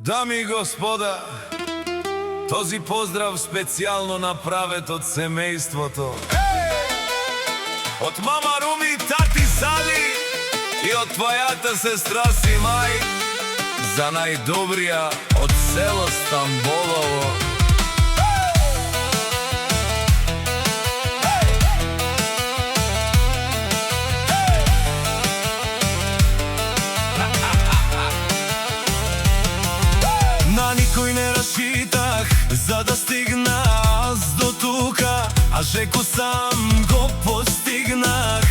Дами и господа, този поздрав специјално направет од семејството. Од мама Руми и тати Сали и од твојата сестра Симај, за најдобрија од село Стамболово. На никој не разчитах за да стигна аз до тука, а Жеко сам го постигнах.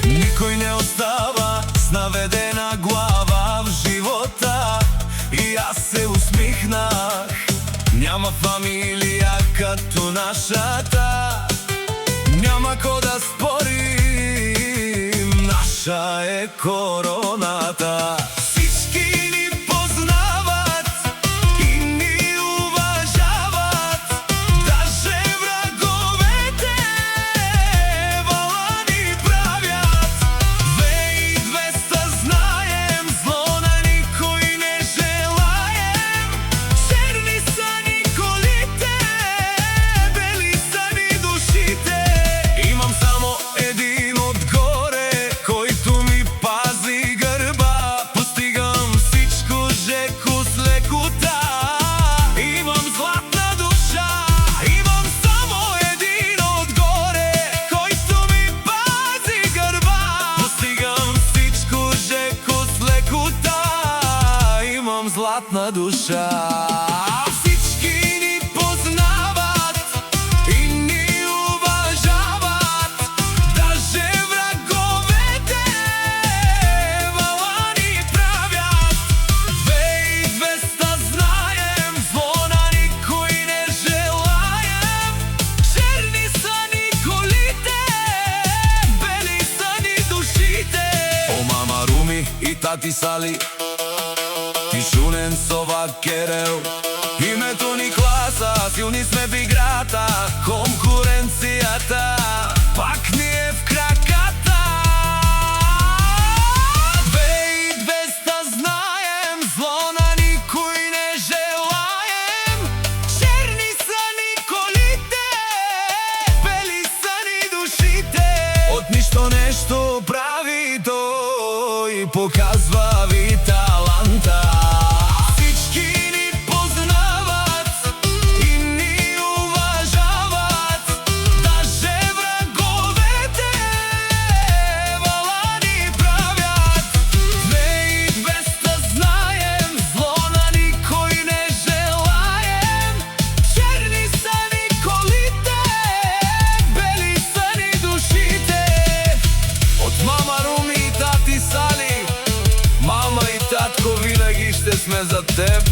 Никој не остава с наведена глава в живота и аз се усмихнах. Няма фамилија като нашата, няма ко да спорим, наша е короната. Златна душа. Всички ни познават и ни уважават, даже враговете вала ни правят. 2200 знаем, зло на никой не желаем. Черни са ни колите, бели са ни душите. О, мама Руми и тати Сали, Тишунен Сова Керел, името ни класа, силни сме в играта, конкуренцијата пак ни е в краката. 2200 знаем, зло на никој не желаем. Черни са ни колите, бели са ни душите. Од ништо нешто прави тој, показва ви таланта. Винаги ще сме за теб.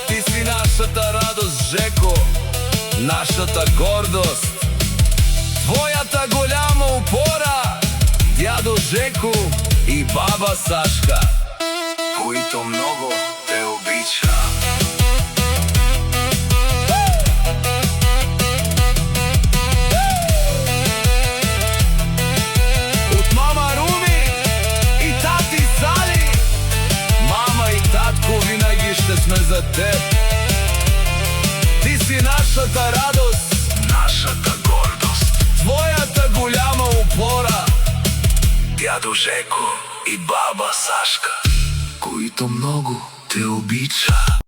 Ти си нашата радост, Жеко, нашата гордост, твоята голяма упора, дядо Жеко и баба Сашка, които много те обича. Сме за теб. Ти си нашата радост, нашата гордост, твоята голяма упора, дядо Жеко и баба Сашка, които много те обича.